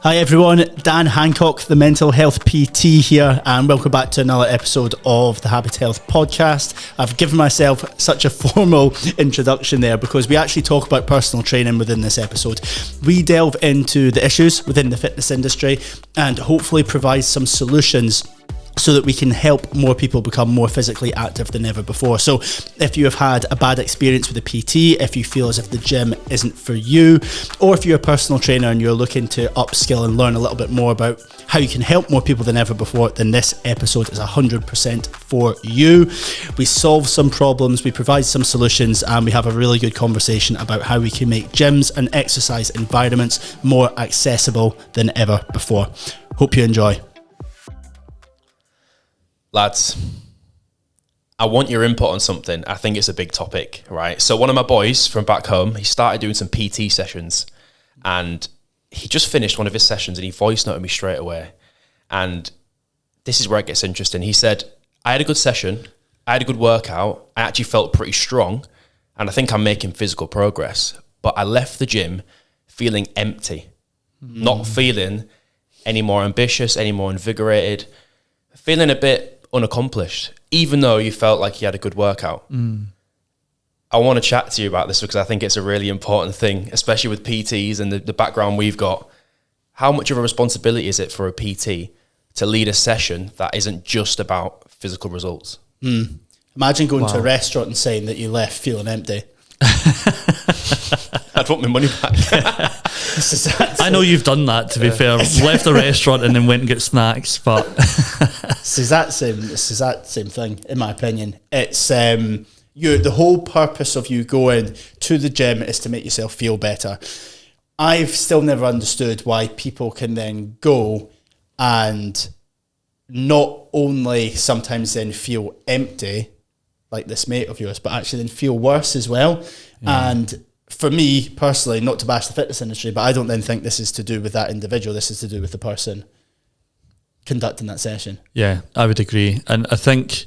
Hi everyone, Dan Hancock, the Mental Health PT here, and welcome back to another episode of the Habit Health Podcast. I've given myself such a formal introduction there because we actually talk about personal training within this episode. We delve into the issues within the fitness industry and hopefully provide some solutions so that we can help more people become more physically active than ever before. So if you have had a bad experience with a PT, if you feel as if the gym isn't for you, or if you're a personal trainer and you're looking to upskill and learn a little bit more about how you can help more people than ever before, then this episode is 100% for you. We solve some problems, we provide some solutions, and we have a really good conversation about how we can make gyms and exercise environments more accessible than ever before. Hope you enjoy. Lads, I want your input on something. I think it's a big topic, right? So one of my boys from back home, he started doing some PT sessions and he just finished one of his sessions and he voice noted me straight away. And this is where it gets interesting. He said, I had a good session. I had a good workout. I actually felt pretty strong and I think I'm making physical progress. But I left the gym feeling empty, not feeling any more ambitious, any more invigorated, feeling a bit unaccomplished, even though you felt like you had a good workout. I want to chat to you about this because I think it's a really important thing, especially with PTs and the background we've got. How much of a responsibility is it for a PT to lead a session that isn't just about physical results? Imagine going to a restaurant and saying that you left feeling empty. I'd want my money back. I know you've done that, to be fair. Left a restaurant and then went and got snacks, but It's that same thing, in my opinion. It's the whole purpose of you going to the gym is to make yourself feel better. I've still never understood why people can then go and not only sometimes then feel empty, like this mate of yours, but actually then feel worse as well. And for me personally, not to bash the fitness industry, but I don't then think this is to do with that individual. This is to do with the person conducting that session. yeah, I would agree. And I think,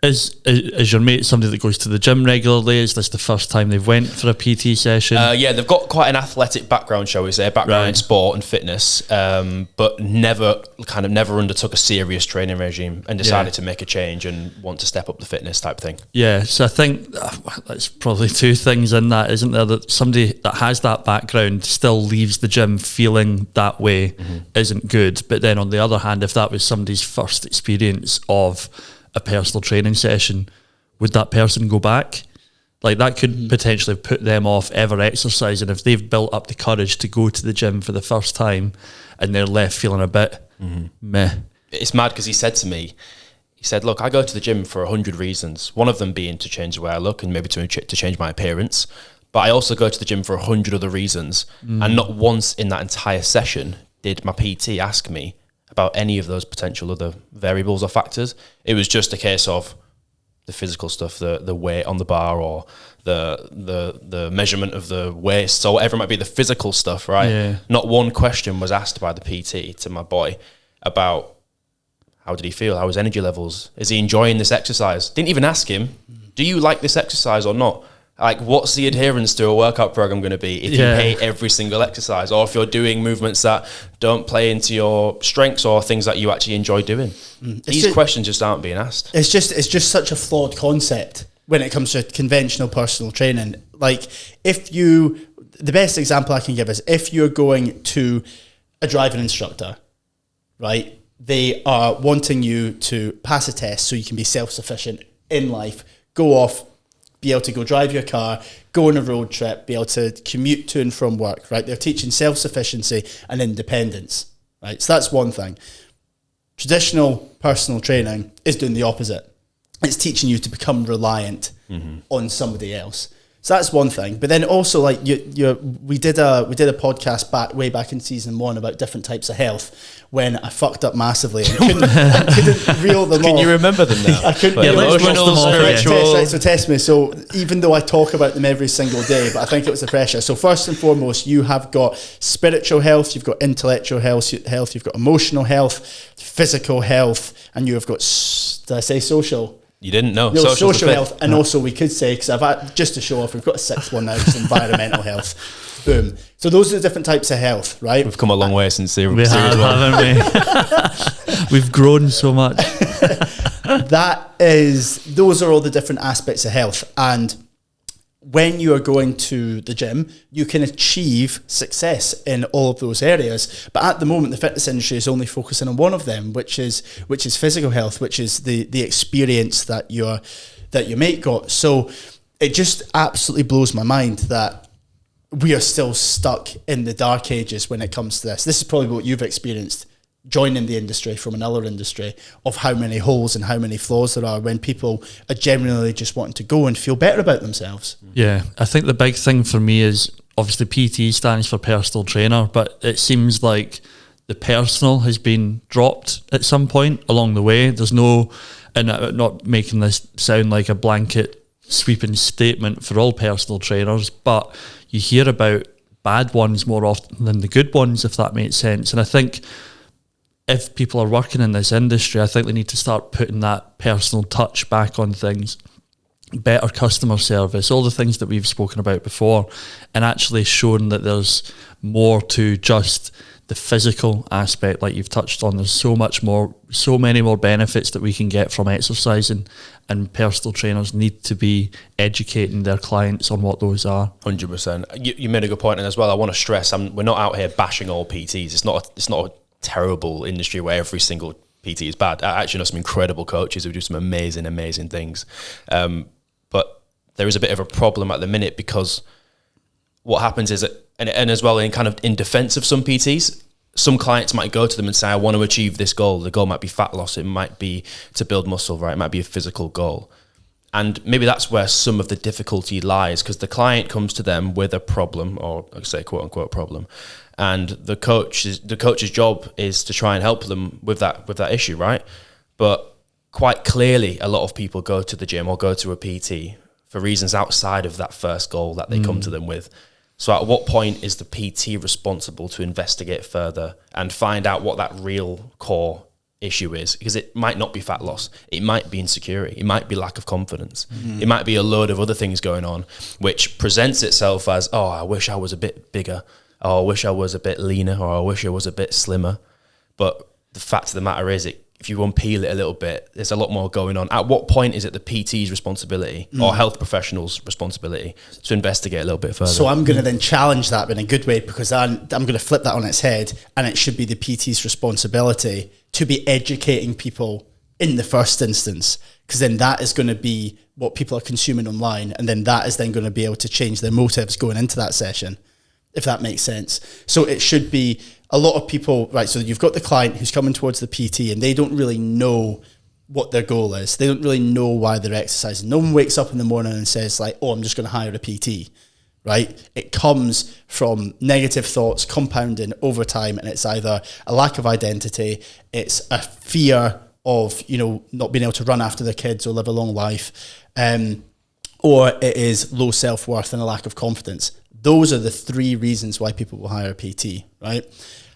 is your mate somebody that goes to the gym regularly? Is this the first time they've went for a PT session? Yeah, they've got quite an athletic background, shall we say, in sport and fitness, but never undertook a serious training regime and decided to make a change and want to step up the fitness type thing. Yeah, so I think that's probably two things in that, isn't there? That somebody that has that background still leaves the gym feeling that way isn't good. But then on the other hand, if that was somebody's first experience of a personal training session, would that person go back? Like that could potentially put them off ever exercising if they've built up the courage to go to the gym for the first time and they're left feeling a bit meh. It's mad because he said to me, look, I go to the gym for 100 reasons, one of them being to change the way I look and maybe to change my appearance, but I also go to the gym for 100 other reasons, and not once in that entire session did my PT ask me about any of those potential other variables or factors. It was just a case of the physical stuff, the weight on the bar or the measurement of the waist, so whatever it might be, the physical stuff, right? Yeah. Not one question was asked by the PT to my boy about how did he feel, how his energy levels, is he enjoying this exercise? Didn't even ask him, do you like this exercise or not? Like, what's the adherence to a workout program going to be if you hate every single exercise, or if you're doing movements that don't play into your strengths or things that you actually enjoy doing? These questions just aren't being asked. It's just such a flawed concept when it comes to conventional personal training. Like, the best example I can give is if you're going to a driving instructor, right? They are wanting you to pass a test so you can be self-sufficient in life, go off, be able to go drive your car, go on a road trip, be able to commute to and from work, right? They're teaching self-sufficiency and independence, right? So that's one thing. Traditional personal training is doing the opposite. It's teaching you to become reliant on somebody else. So that's one thing. But then also, like, we did a podcast way back in season 1 about different types of health when I fucked up massively and couldn't reel them off. Can you remember them now? I couldn't. Yeah, let's run them off. Right, so test me. So even though I talk about them every single day, but I think it was the pressure. So first and foremost, you have got spiritual health, you've got intellectual health, you've got emotional health, physical health, and you have got, did I say social? You didn't know. No, social health, and also we could say, because I've had, just to show off, we've got a sixth one now, just environmental health. Boom. So those are the different types of health, right? We've come a long way since series We have, one. haven't we? We've grown so much. Those are all the different aspects of health. And when you are going to the gym, you can achieve success in all of those areas. But at the moment, the fitness industry is only focusing on one of them, which is physical health, which is the experience that your mate got. So it just absolutely blows my mind that we are still stuck in the dark ages when it comes to this. This is probably what you've experienced joining the industry from another industry, of how many holes and how many flaws there are when people are generally just wanting to go and feel better about themselves. Yeah, I think the big thing for me is obviously PT stands for personal trainer, but it seems like the personal has been dropped at some point along the way. There's no, and I'm not making this sound like a blanket sweeping statement for all personal trainers, but you hear about bad ones more often than the good ones, if that makes sense. And I think if people are working in this industry, I think they need to start putting that personal touch back on things. Better customer service, all the things that we've spoken about before, and actually showing that there's more to just the physical aspect, like you've touched on. There's so many more benefits that we can get from exercising, and personal trainers need to be educating their clients on what those are. 100%. You made a good point, and as well, I want to stress, we're not out here bashing all PTs. It's not a terrible industry where every single PT is bad. I actually know some incredible coaches who do some amazing things. But there is a bit of a problem at the minute, because what happens is that, and as well, in defense of some PTs, some clients might go to them and say, I want to achieve this goal. The goal might be fat loss. It might be to build muscle, right? It might be a physical goal. And maybe that's where some of the difficulty lies, because the client comes to them with a problem, or I say quote unquote problem, and the coach's job is to try and help them with that issue, right? But quite clearly, a lot of people go to the gym or go to a PT for reasons outside of that first goal that they come to them with. So at what point is the PT responsible to investigate further and find out what that real core issue is? Because it might not be fat loss. It might be insecurity. It might be lack of confidence. It might be a load of other things going on, which presents itself as, oh, I wish I was a bit bigger. Oh, I wish I was a bit leaner, or I wish I was a bit slimmer. But the fact of the matter is, if you unpeel it a little bit, there's a lot more going on. At what point is it the PT's responsibility or health professionals' responsibility to investigate a little bit further? So I'm going to then challenge that in a good way, because I'm going to flip that on its head, and it should be the PT's responsibility to be educating people in the first instance, because then that is going to be what people are consuming online, and then that is then going to be able to change their motives going into that session, if that makes sense. So it should be a lot of people, right? So you've got the client who's coming towards the PT, and they don't really know what their goal is. They don't really know why they're exercising. No one wakes up in the morning and says like, oh, I'm just going to hire a PT, right? It comes from negative thoughts compounding over time, and it's either a lack of identity, it's a fear of, not being able to run after their kids or live a long life, or it is low self-worth and a lack of confidence. Those are the three reasons why people will hire a PT, right?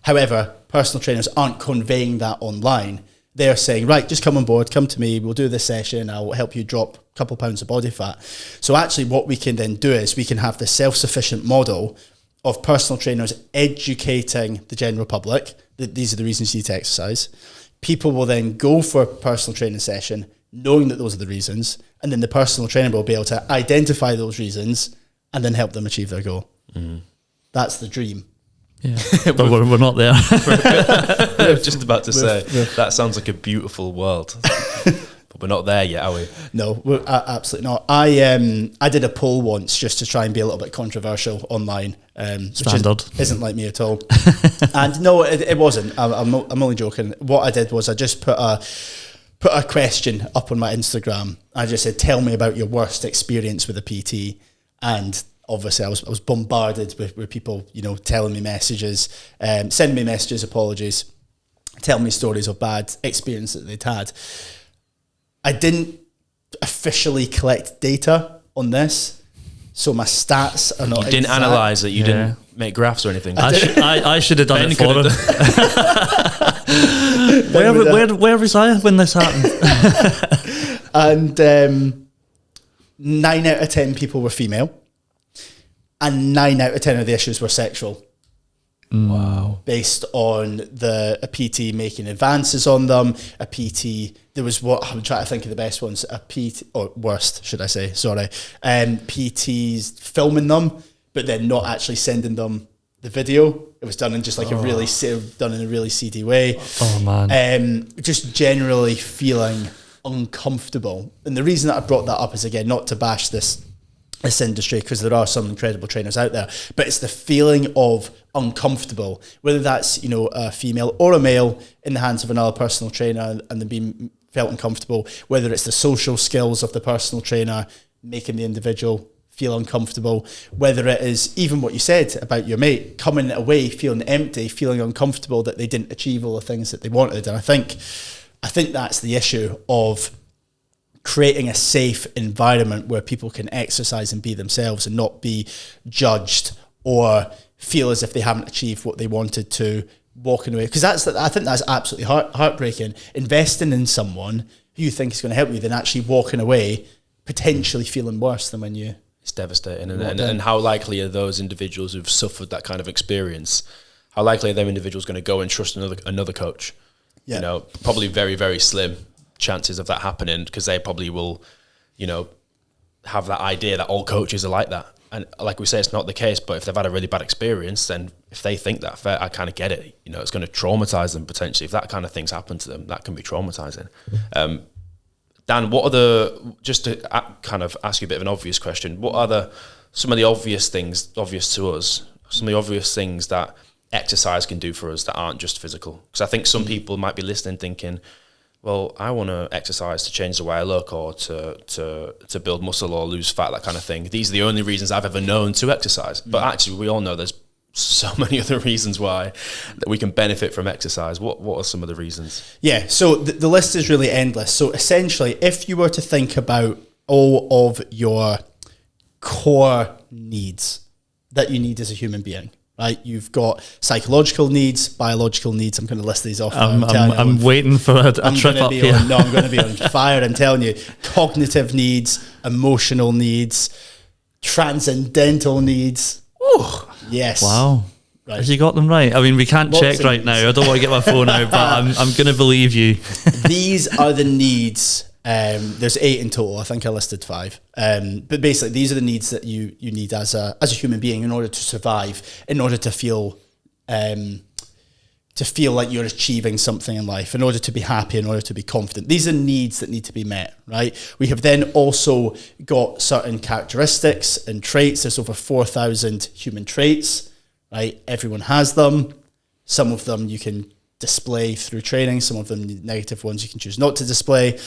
However, personal trainers aren't conveying that online. They're saying, right, just come on board, come to me, we'll do this session, I'll help you drop a couple pounds of body fat. So actually what we can then do is we can have the self-sufficient model of personal trainers educating the general public that these are the reasons you need to exercise. People will then go for a personal training session knowing that those are the reasons, and then the personal trainer will be able to identify those reasons and then help them achieve their goal. That's the dream. Yeah, but we're not there. I was just about to say, that sounds like a beautiful world. But we're not there yet, are we? No, we're absolutely not. I did a poll once just to try and be a little bit controversial online. Standard. Which isn't like me at all. And no, it wasn't. I'm only joking. What I did was I just put a question up on my Instagram. I just said, tell me about your worst experience with a PT. And obviously I was bombarded with people, telling me messages, sending me messages, apologies, telling me stories of bad experience that they'd had. I didn't officially collect data on this, so my stats are not. You didn't analyse it. You didn't make graphs or anything. I should have done it for him. Where was I when this happened? And 9 out of 10 people were female. and 9 out of 10 of the issues were sexual. Wow. Based on a PT making advances on them, a PT, there was what, I'm trying to think of the best ones, a PT, or worst, should I say, sorry, PTs filming them, but then not actually sending them the video. It was done in just like done in a really seedy way. Oh man. Just generally feeling uncomfortable. And the reason that I brought that up is, again, not to bash this industry, because there are some incredible trainers out there, but it's the feeling of uncomfortable, whether that's, you know, a female or a male in the hands of another personal trainer and then being felt uncomfortable, whether it's the social skills of the personal trainer making the individual feel uncomfortable, whether it is even what you said about your mate coming away feeling empty, feeling uncomfortable that they didn't achieve all the things that they wanted. And I think that's the issue of creating a safe environment where people can exercise and be themselves and not be judged or feel as if they haven't achieved what they wanted to, walking away. Because I think that's absolutely heartbreaking. Investing in someone who you think is going to help you, then actually walking away potentially feeling worse than when you... It's devastating. And how likely are those individuals who've suffered that kind of experience, how likely are them individuals going to go and trust another coach? Yeah. You know, probably very, very slim chances of that happening, because they probably will, you know, have that idea that all coaches are like that. And like we say, it's not the case, but if they've had a really bad experience, then if they think that, I kind of get it. You know, it's going to traumatize them potentially. If that kind of things happen to them, that can be traumatizing. Dan, what are just to kind of ask you a bit of an obvious question, what are some of the obvious things, obvious to us, some of the obvious things that exercise can do for us that aren't just physical? Because I think some people might be listening thinking, well, I want to exercise to change the way I look, or to build muscle or lose fat, that kind of thing. These are the only reasons I've ever known to exercise. But actually, we all know there's so many other reasons why that we can benefit from exercise. What are some of the reasons? Yeah, so the list is really endless. So essentially, if you were to think about all of your core needs that you need as a human being, right? You've got psychological needs, biological needs. I'm going to list these off. I'm waiting for a trip up here. I'm going to be on fire. I'm telling you. Cognitive needs, emotional needs, transcendental needs. Ooh, yes. Wow. Right. Has you got them right? I mean, we can't check right now. I don't want to get my phone out, but I'm going to believe you. These are the needs. There's 8 in total. I think I listed 5. But basically, these are the needs that you need as a human being in order to survive, in order to feel like you're achieving something in life, in order to be happy, in order to be confident. These are needs that need to be met, right? We have then also got certain characteristics and traits. There's over 4,000 human traits, right? Everyone has them. Some of them you can display through training. Some of them, negative ones, you can choose not to display.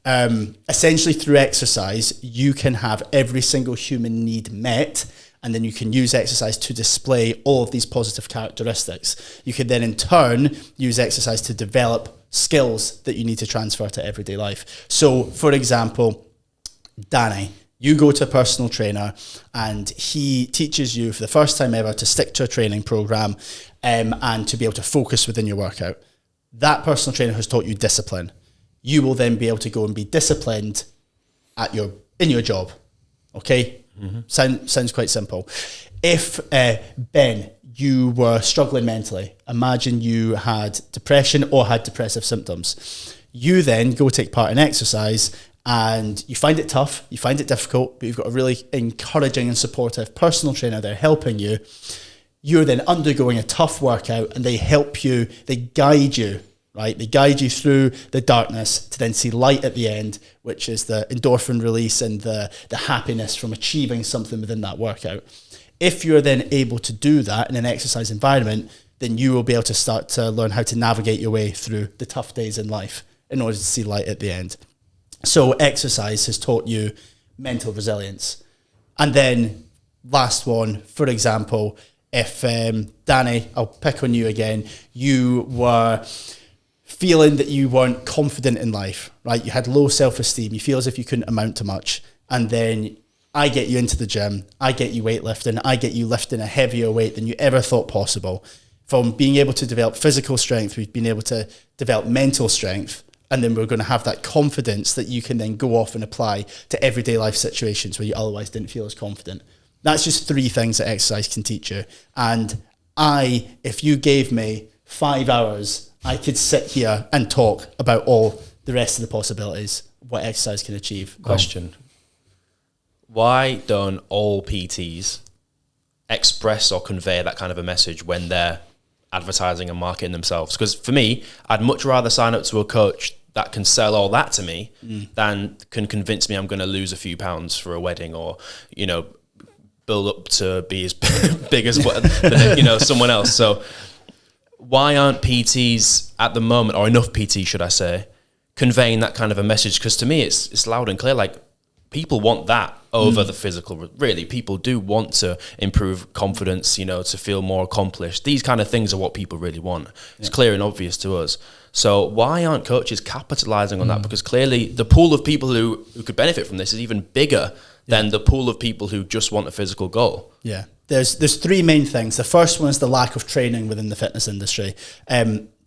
Essentially, through exercise, you can have every single human need met, and then you can use exercise to display all of these positive characteristics. You can then, in turn, use exercise to develop skills that you need to transfer to everyday life. So, for example, Danny, you go to a personal trainer and he teaches you for the first time ever to stick to a training program and to be able to focus within your workout. That personal trainer has taught you discipline. You will then be able to go and be disciplined in your job. Okay? Mm-hmm. Sounds quite simple. If, Ben, you were struggling mentally, imagine you had depression or had depressive symptoms. You then go take part in exercise and you find it tough, you find it difficult, but you've got a really encouraging and supportive personal trainer there helping you. You're then undergoing a tough workout and they help you, they guide you, right? They guide you through the darkness to then see light at the end, which is the endorphin release and the happiness from achieving something within that workout. If you're then able to do that in an exercise environment, then you will be able to start to learn how to navigate your way through the tough days in life in order to see light at the end. So exercise has taught you mental resilience. And then last one, for example, if Danny, I'll pick on you again, you were feeling that you weren't confident in life, right? You had low self-esteem. You feel as if you couldn't amount to much. And then I get you into the gym. I get you weightlifting. I get you lifting a heavier weight than you ever thought possible. From being able to develop physical strength, we've been able to develop mental strength. And then we're going to have that confidence that you can then go off and apply to everyday life situations where you otherwise didn't feel as confident. That's just 3 things that exercise can teach you. And if you gave me 5 hours, I could sit here and talk about all the rest of the possibilities, what exercise can achieve. Question. Why don't all PTs express or convey that kind of a message when they're advertising and marketing themselves? Because for me, I'd much rather sign up to a coach that can sell all that to me than can convince me I'm going to lose a few pounds for a wedding, or, you know, build up to be as big as someone else. So why aren't PTs at the moment, or enough PTs should I say, conveying that kind of a message? Because to me it's loud and clear. Like, people want that over the physical. Really, people do want to improve confidence, you know, to feel more accomplished. These kind of things are what people really want. It's clear and obvious to us. So why aren't coaches capitalizing on that? Because clearly the pool of people who could benefit from this is even bigger than the pool of people who just want a physical goal. Yeah. There's 3 main things. The first one is the lack of training within the fitness industry.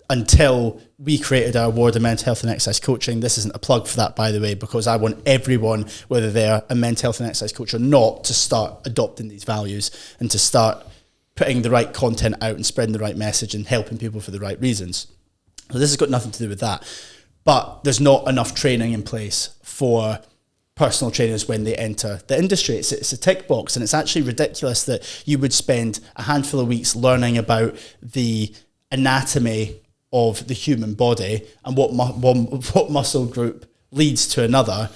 Until we created our award in mental health and exercise coaching, this isn't a plug for that, by the way, because I want everyone, whether they're a mental health and exercise coach or not, to start adopting these values and to start putting the right content out and spreading the right message and helping people for the right reasons. So this has got nothing to do with that. But there's not enough training in place for personal trainers when they enter the industry. It's a tick box, and it's actually ridiculous that you would spend a handful of weeks learning about the anatomy of the human body and what muscle group leads to another,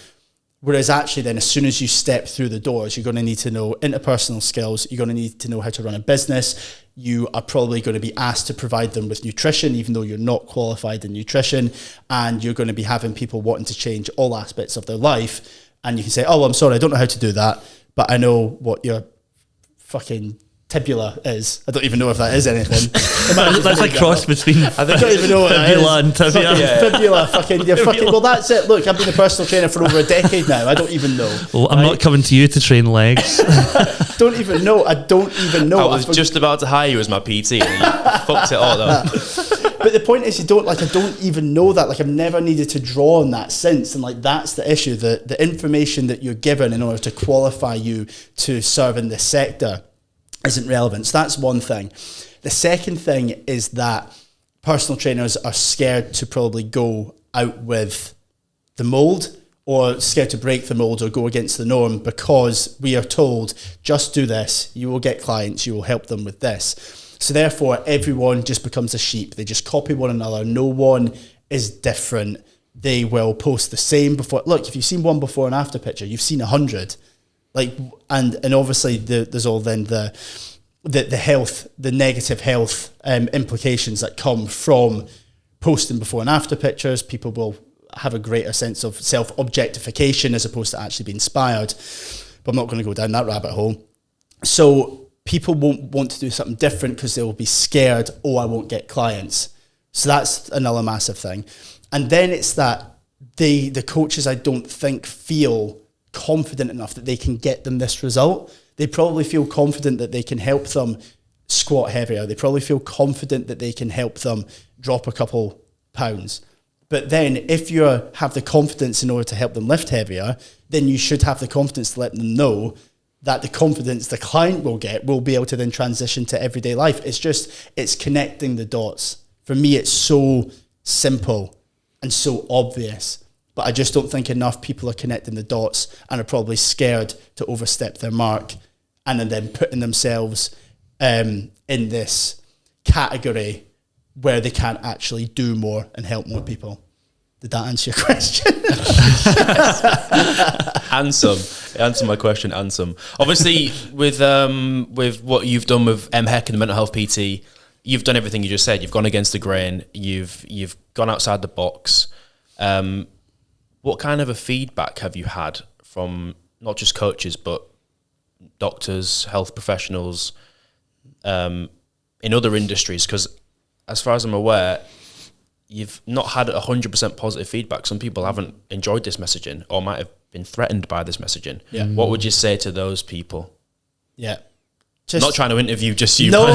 whereas actually then as soon as you step through the doors, you're going to need to know interpersonal skills, you're going to need to know how to run a business, you are probably going to be asked to provide them with nutrition even though you're not qualified in nutrition, and you're going to be having people wanting to change all aspects of their life, and you can say, oh, I'm sorry, I don't know how to do that, but I know what your fucking tibula is. I don't even know if that is anything. That's like cross between I don't even know what fibula and tibia. Fibula, fucking, well, that's it. Look, I've been a personal trainer for over a decade now. I don't even know. Well, I'm not coming to you to train legs. Don't even know. I don't even know. I was just about to hire you as my PT and you fucked it all up. But the point is, I don't even know that. Like, I've never needed to draw on that since. And like, that's the issue. The information that you're given in order to qualify you to serve in this sector isn't relevant. So that's one thing. The second thing is that personal trainers are scared to probably go out with the mold, or scared to break the mold or go against the norm, because we are told, just do this, you will get clients, you will help them with this. So therefore, everyone just becomes a sheep. They just copy one another. No one is different. They will post the same before. Look, if you've seen one before and after picture, you've seen 100. Like, and obviously there's all then the health, the negative health implications that come from posting before and after pictures. People will have a greater sense of self-objectification as opposed to actually being inspired. But I'm not going to go down that rabbit hole. So people won't want to do something different because they will be scared, oh, I won't get clients. So that's another massive thing. And then it's that the coaches, I don't think, feel confident enough that they can get them this result. They probably feel confident that they can help them squat heavier. They probably feel confident that they can help them drop a couple pounds. But then if you have the confidence in order to help them lift heavier, then you should have the confidence to let them know that the confidence the client will get will be able to then transition to everyday life. It's connecting the dots. For me, it's so simple and so obvious. But I just don't think enough people are connecting the dots and are probably scared to overstep their mark and then putting themselves in this category where they can't actually do more and help more people. Did that answer your question? Answer my question, and some. Obviously, with what you've done with MHEC and the mental health PT, you've done everything you just said. You've gone against the grain. You've gone outside the box. What kind of a feedback have you had from not just coaches, but doctors, health professionals, in other industries? Because as far as I'm aware, you've not had 100% positive feedback. Some people haven't enjoyed this messaging or might have been threatened by this messaging. Yeah. What would you say to those people? Yeah. Not trying to interview just you. No, no.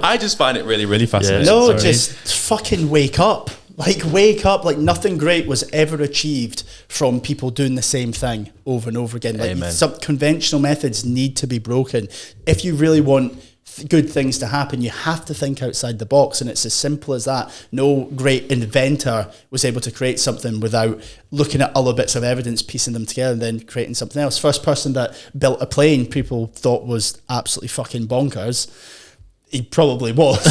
I just find it really, really fascinating. No, just fucking wake up. Like, wake up. Like, nothing great was ever achieved from people doing the same thing over and over again. Like, Amen. some conventional methods need to be broken. If you really want good things to happen, you have to think outside the box, and it's as simple as that. No great inventor was able to create something without looking at other bits of evidence, piecing them together, and then creating something else. First person that built a plane, people thought was absolutely fucking bonkers. He probably was.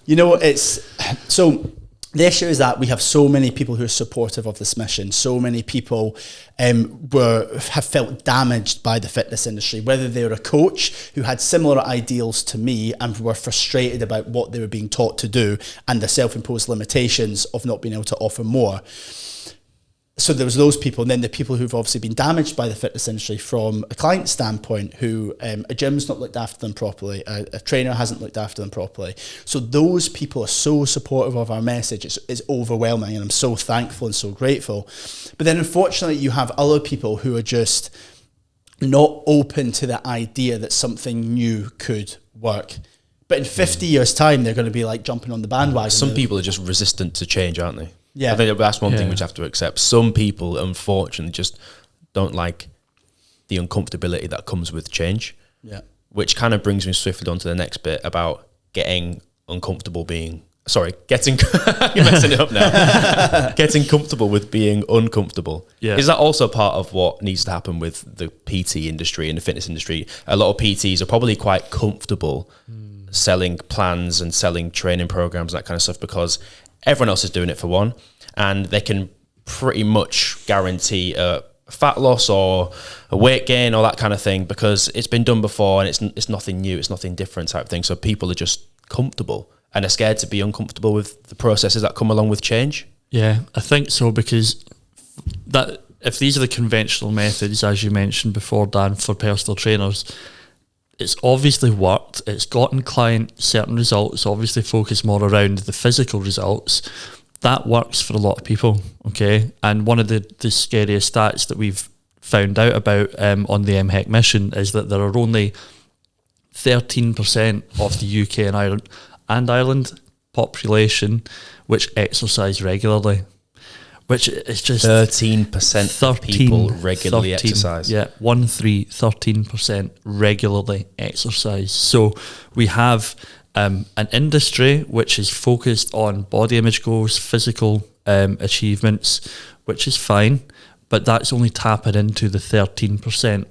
You know, it's so the issue is that we have so many people who are supportive of this mission. So many people have felt damaged by the fitness industry, whether they were a coach who had similar ideals to me and were frustrated about what they were being taught to do and the self-imposed limitations of not being able to offer more. So there was those people, and then the people who've obviously been damaged by the fitness industry from a client standpoint, who a gym's not looked after them properly, a trainer hasn't looked after them properly. So those people are so supportive of our message. It's overwhelming, and I'm so thankful and so grateful. But then unfortunately you have other people who are just not open to the idea that something new could work. But in 50 years' time, they're going to be like jumping on the bandwagon. Some people are just resistant to change, aren't they? Yeah. I think that's one thing we have to accept. Some people, unfortunately, just don't like the uncomfortability that comes with change. Yeah. Which kind of brings me swiftly on to the next bit about getting uncomfortable being... Sorry, getting... You're messing it up now. Getting comfortable with being uncomfortable. Yeah. Is that also part of what needs to happen with the PT industry and the fitness industry? A lot of PTs are probably quite comfortable selling plans and selling training programs, that kind of stuff, because everyone else is doing it for one, and they can pretty much guarantee a fat loss or a weight gain or that kind of thing because it's been done before and it's nothing new, it's nothing different type thing. So people are just comfortable and are scared to be uncomfortable with the processes that come along with change. Yeah, I think so, because that if these are the conventional methods, as you mentioned before, Dan, for personal trainers, it's obviously worked, it's gotten client certain results, obviously focused more around the physical results. That works for a lot of people, okay? And one of the scariest stats that we've found out about on the MHEC mission is that there are only 13% of the UK and Ireland population which exercise regularly. Which is just 13% of people regularly exercise. Yeah, 13% regularly exercise. So we have an industry which is focused on body image goals, physical achievements, which is fine, but that's only tapping into the 13%.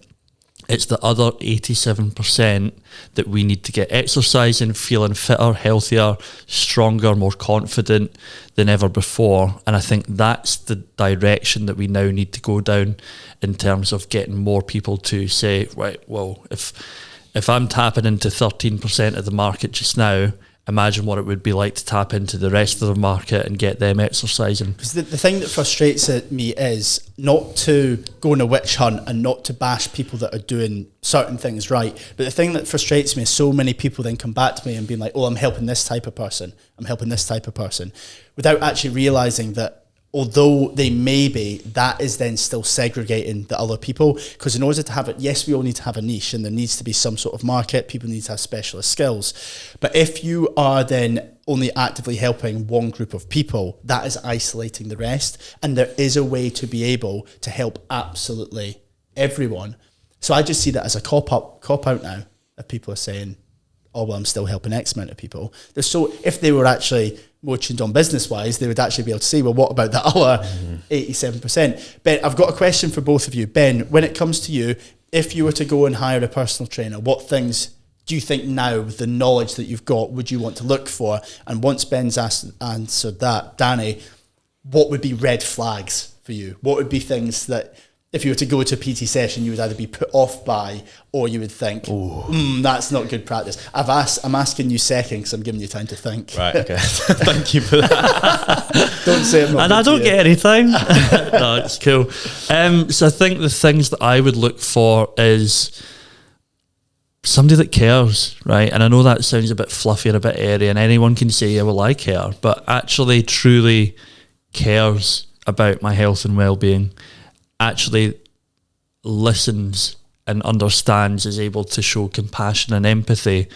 It's the other 87% that we need to get exercising, feeling fitter, healthier, stronger, more confident than ever before. And I think that's the direction that we now need to go down in terms of getting more people to say, right, well, if I'm tapping into 13% of the market just now, imagine what it would be like to tap into the rest of the market and get them exercising. Because the thing that frustrates me is not to go on a witch hunt and not to bash people that are doing certain things right. But the thing that frustrates me is so many people then come back to me and being like, oh, I'm helping this type of person, I'm helping this type of person, without actually realising that although they may be, that is then still segregating the other people. Because in order to have it, yes, we all need to have a niche and there needs to be some sort of market. People need to have specialist skills. But if you are then only actively helping one group of people, that is isolating the rest. And there is a way to be able to help absolutely everyone. So I just see that as a cop out now, that people are saying, oh, well, I'm still helping X amount of people. So if they were actually more tuned on business-wise, they would actually be able to see, well, what about the other 87%? Ben, I've got a question for both of you. Ben, when it comes to you, if you were to go and hire a personal trainer, what things do you think now, with the knowledge that you've got, would you want to look for? And once Ben's answered that, Danny, what would be red flags for you? What would be things that, if you were to go to a PT session, you would either be put off by, or you would think, that's not good practice? I'm asking you second because I'm giving you time to think. Right, okay. Thank you for that. Don't say it. And I don't get any time. No, it's cool. So I think the things that I would look for is somebody that cares, right? And I know that sounds a bit fluffy and a bit airy, and anyone can say, yeah, well, I care, but actually truly cares about my health and well-being, actually listens and understands, is able to show compassion and empathy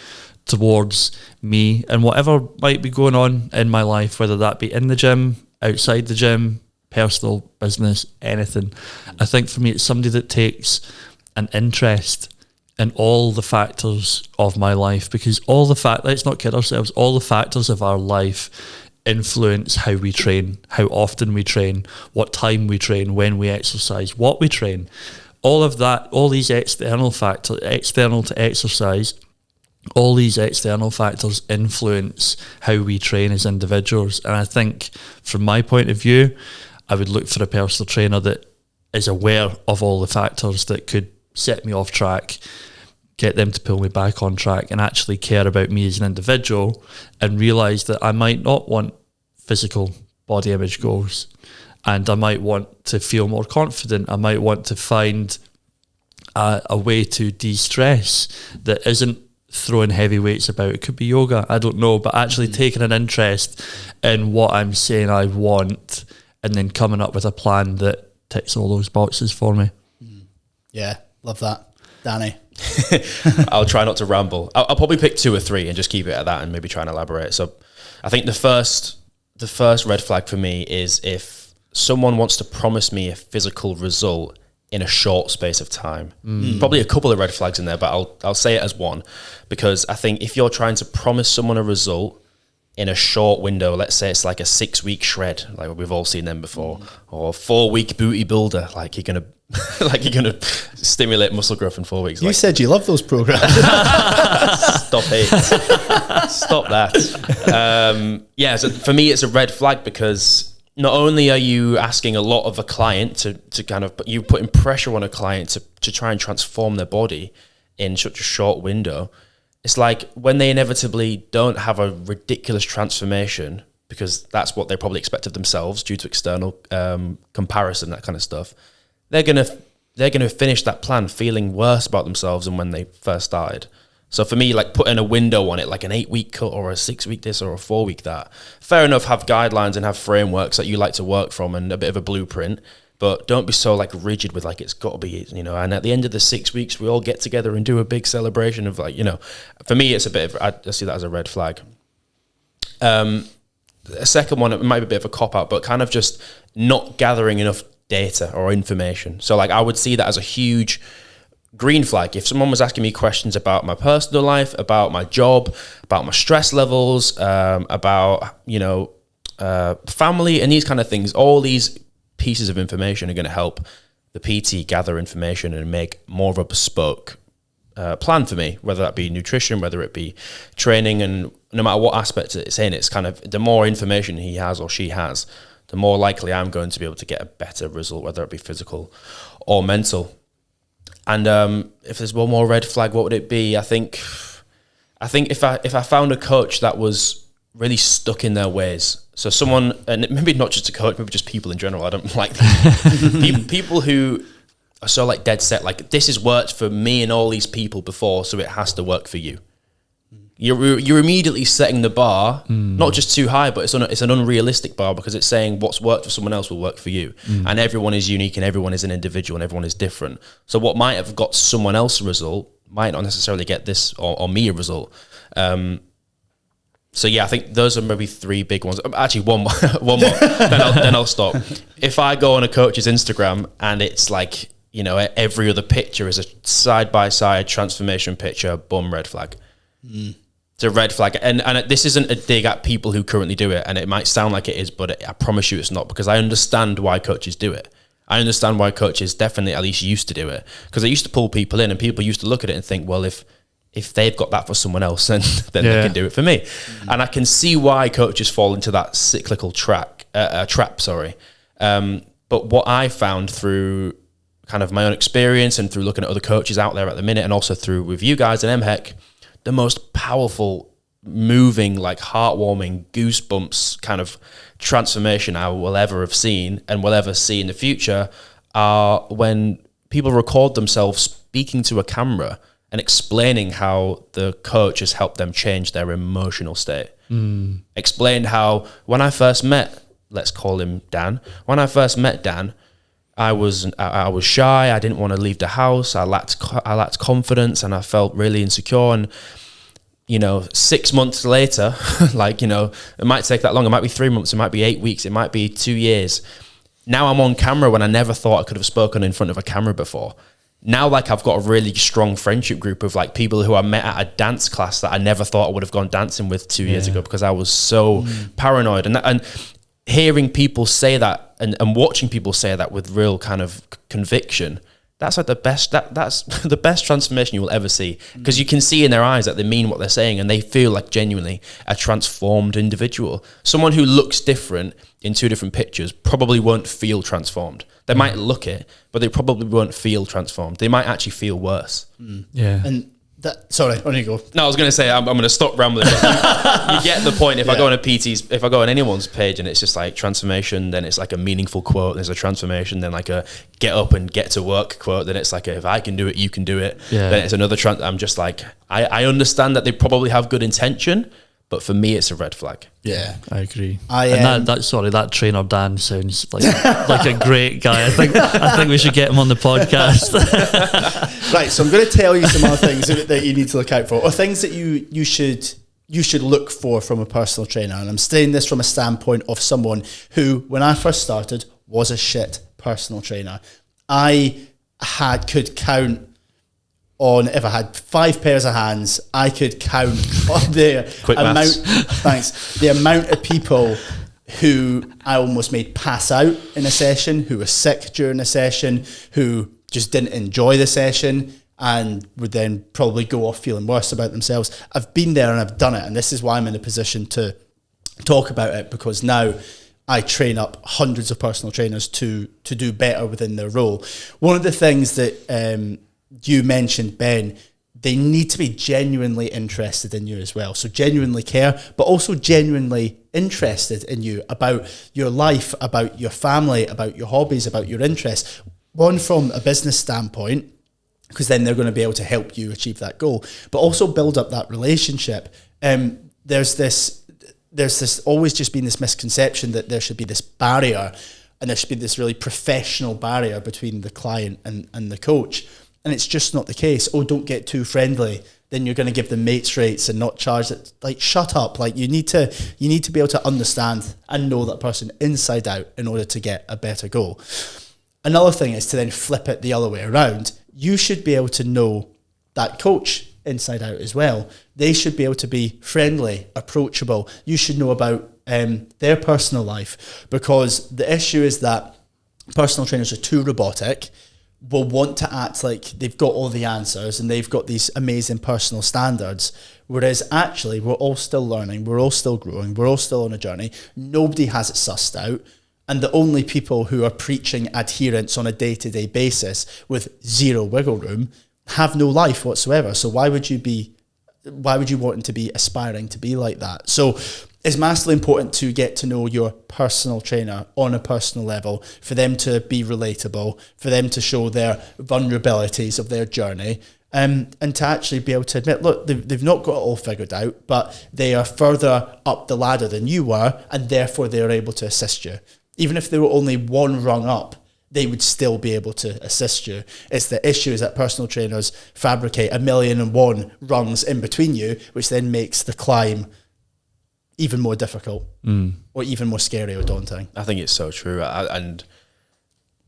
towards me and whatever might be going on in my life, whether that be in the gym, outside the gym, personal, business, anything. I think for me, it's somebody that takes an interest in all the factors of my life, because let's not kid ourselves, all the factors of our life influence how we train, how often we train, what time we train, when we exercise, what we train. All of that, all these external factors, external to exercise, all these external factors influence how we train as individuals. And I think from my point of view, I would look for a personal trainer that is aware of all the factors that could set me off track, get them to pull me back on track, and actually care about me as an individual, and realise that I might not want physical body image goals, and I might want to feel more confident. I might want to find a way to de-stress that isn't throwing heavy weights about. It could be yoga, I don't know, but actually taking an interest in what I'm saying I want, and then coming up with a plan that ticks all those boxes for me. Yeah, love that. Danny? I'll try not to ramble. I'll probably pick 2 or 3 and just keep it at that and maybe try and elaborate. So I think the first red flag for me is if someone wants to promise me a physical result in a short space of time. Probably a couple of red flags in there, but I'll say it as one, because I think if you're trying to promise someone a result in a short window, let's say it's like a 6-week shred, like we've all seen them before, or a 4-week booty builder, like you're gonna stimulate muscle growth in 4 weeks. You said you love those programs. Stop it. Stop that. So for me, it's a red flag, because not only are you asking a lot of a client to kind of, but you putting pressure on a client to try and transform their body in such a short window. It's like when they inevitably don't have a ridiculous transformation, because that's what they probably expect of themselves due to external comparison, that kind of stuff. They're gonna finish that plan feeling worse about themselves than when they first started. So for me, like putting a window on it, like an 8-week cut or a 6-week this or a 4-week that, fair enough, have guidelines and have frameworks that you like to work from and a bit of a blueprint, but don't be so like rigid with like, it's got to be, and at the end of the 6 weeks, we all get together and do a big celebration of like, for me, it's a bit of, I see that as a red flag. A second one, it might be a bit of a cop-out, but kind of just not gathering enough data or information. So like I would see that as a huge green flag. If someone was asking me questions about my personal life, about my job, about my stress levels, about, family and these kind of things, all these pieces of information are going to help the PT gather information and make more of a bespoke plan for me, whether that be nutrition, whether it be training, and no matter what aspect it's in, it's kind of the more information he has or she has, the more likely I'm going to be able to get a better result, whether it be physical or mental. And if there's one more red flag, what would it be? I think if I found a coach that was really stuck in their ways, so someone, and maybe not just a coach, maybe just people in general, I don't like people who are so like dead set, like this has worked for me and all these people before, so it has to work for you. You're immediately setting the bar, not just too high, but it's an unrealistic bar, because it's saying what's worked for someone else will work for you. And everyone is unique and everyone is an individual and everyone is different. So what might have got someone else a result might not necessarily get this or me a result. So yeah, I think those are maybe 3 big ones. Actually, one more, then I'll stop. If I go on a coach's Instagram and it's like, every other picture is a side-by-side transformation picture, boom, red flag. It's a red flag. And this isn't a dig at people who currently do it, and it might sound like it is, but I promise you it's not, because I understand why coaches do it. I understand why coaches definitely at least used to do it, because they used to pull people in and people used to look at it and think, well, if they've got that for someone else, then they can do it for me. And I can see why coaches fall into that cyclical trap. But what I found through kind of my own experience and through looking at other coaches out there at the minute, and also through with you guys and MHEC, the most powerful, moving, like heartwarming, goosebumps kind of transformation I will ever have seen and will ever see in the future are when people record themselves speaking to a camera and explaining how the coach has helped them change their emotional state. Explained how when I first met, let's call him Dan, when I first met Dan, I was shy. I didn't want to leave the house. I lacked confidence, and I felt really insecure. And 6 months later, like, it might take that long. It might be 3 months. It might be 8 weeks. It might be 2 years. Now I'm on camera when I never thought I could have spoken in front of a camera before. Now, like, I've got a really strong friendship group of like people who I met at a dance class that I never thought I would have gone dancing with 2 years ago, because I was so paranoid. And hearing people say that and watching people say that with real kind of conviction, that's like the best, that's the best transformation you will ever see, because you can see in their eyes that they mean what they're saying and they feel like genuinely a transformed individual. Someone who looks different in two different pictures probably won't feel transformed. They might look it, but they probably won't feel transformed. They might actually feel worse. Yeah. And sorry, on you go. No, I was going to say, I'm going to stop rambling. You get the point. If I go on if I go on anyone's page and it's just like transformation, then it's like a meaningful quote. There's a transformation, then like a get up and get to work quote. Then it's like if I can do it, you can do it. Yeah. Then it's another I'm just like, I understand that they probably have good intention, but for me, it's a red flag. Yeah, I agree. And that trainer Dan sounds like like a great guy. I think we should get him on the podcast. Right, so I'm going to tell you some other things that you need to look out for, or things that you should look for from a personal trainer. And I'm saying this from a standpoint of someone who, when I first started, was a shit personal trainer. I could count on, if I had 5 pairs of hands, I could count on the the amount of people who I almost made pass out in a session, who were sick during a session, who just didn't enjoy the session and would then probably go off feeling worse about themselves. I've been there and I've done it, and this is why I'm in a position to talk about it, because now I train up hundreds of personal trainers to do better within their role. One of the things that you mentioned, Ben, they need to be genuinely interested in you as well. So genuinely care, but also genuinely interested in you, about your life, about your family, about your hobbies, about your interests. One, from a business standpoint, because then they're going to be able to help you achieve that goal, but also build up that relationship. There's always just been this misconception that there should be this barrier, and there should be this really professional barrier between the client and the coach. And it's just not the case. Oh, don't get too friendly. Then you're going to give them mates rates and not charge it. Like, shut up. Like, you need to be able to understand and know that person inside out in order to get a better goal. Another thing is to then flip it the other way around. You should be able to know that coach inside out as well. They should be able to be friendly, approachable. You should know about their personal life, because the issue is that personal trainers are too robotic, will want to act like they've got all the answers and they've got these amazing personal standards, whereas actually we're all still learning, we're all still growing, we're all still on a journey. Nobody has it sussed out, and the only people who are preaching adherence on a day-to-day basis with zero wiggle room have no life whatsoever. So why would you want to be aspiring to be like that? So it's massively important to get to know your personal trainer on a personal level, for them to be relatable, for them to show their vulnerabilities of their journey, and to actually be able to admit, look, they've not got it all figured out, but they are further up the ladder than you were, and therefore they're able to assist you. Even if they were only one rung up, they would still be able to assist you. It's the issue is that personal trainers fabricate 1,000,001 rungs in between you, which then makes the climb even more difficult or even more scary or daunting. I think it's so true. And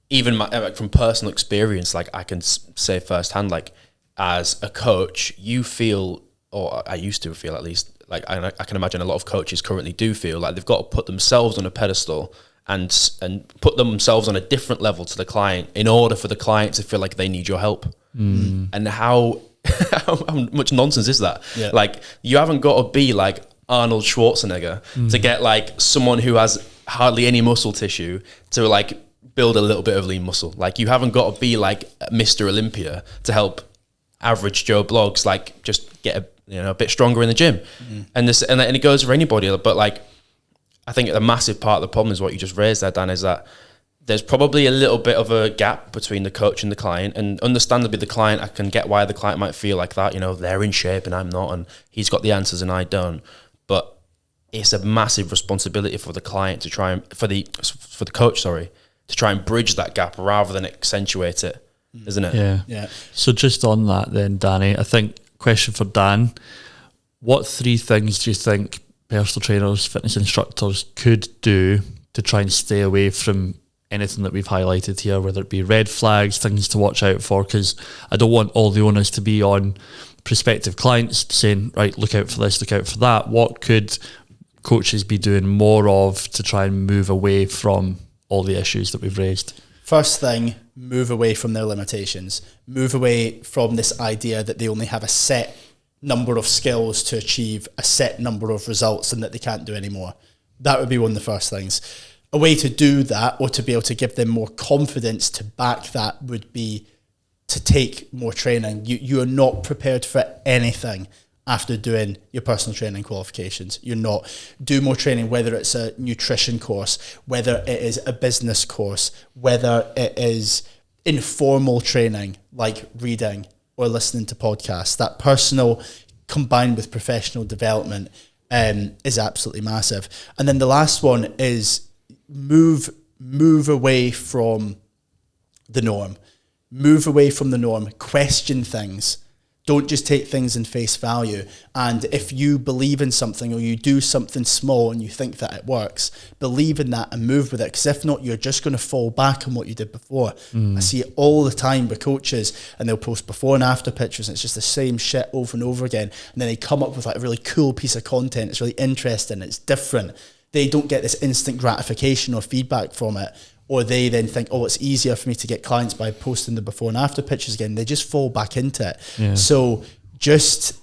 even from personal experience, like, I can say firsthand, like, as a coach, you feel, or I used to feel at least, like, I can imagine a lot of coaches currently do feel like they've got to put themselves on a pedestal and put themselves on a different level to the client in order for the client to feel like they need your help. And how much nonsense is that? Yeah. Like, you haven't got to be like Arnold Schwarzenegger to get like someone who has hardly any muscle tissue to like build a little bit of lean muscle. Like, you haven't got to be like Mr. Olympia to help average Joe Blogs like just get a bit stronger in the gym. And it goes for anybody. But like, I think a massive part of the problem is what you just raised there, Dan, is that there's probably a little bit of a gap between the coach and the client, and understandably the client, I can get why the client might feel like that, they're in shape and I'm not, and he's got the answers and I don't. But it's a massive responsibility for the client to try and, for the coach, to try and bridge that gap rather than accentuate it, isn't it? Yeah. So just on that then, Danny, I think question for Dan, what 3 things do you think personal trainers, fitness instructors could do to try and stay away from anything that we've highlighted here, whether it be red flags, things to watch out for? Because I don't want all the onus to be on prospective clients saying, right, look out for this, look out for that. What could coaches be doing more of to try and move away from all the issues that we've raised? First thing, move away from their limitations. Move away from this idea that they only have a set number of skills to achieve a set number of results and that they can't do any more. That would be one of the first things. A way to do that, or to be able to give them more confidence to back that, would be to take more training. You are not prepared for anything after doing your personal training qualifications. You're not. Do more training, whether it's a nutrition course, whether it is a business course, whether it is informal training like reading or listening to podcasts. That personal combined with professional development is absolutely massive. And then the last one is move away from the norm. Move away from the norm. Question things. Don't just take things in face value. And if you believe in something, or you do something small and you think that it works, believe in that and move with it. Because if not, you're just going to fall back on what you did before. I see it all the time with coaches, and they'll post before and after pictures, and it's just the same shit over and over again. And then they come up with like a really cool piece of content. It's really interesting. It's different. They don't get this instant gratification or feedback from it. Or they then think, oh, it's easier for me to get clients by posting the before and after pictures again. They just fall back into it. Yeah. So just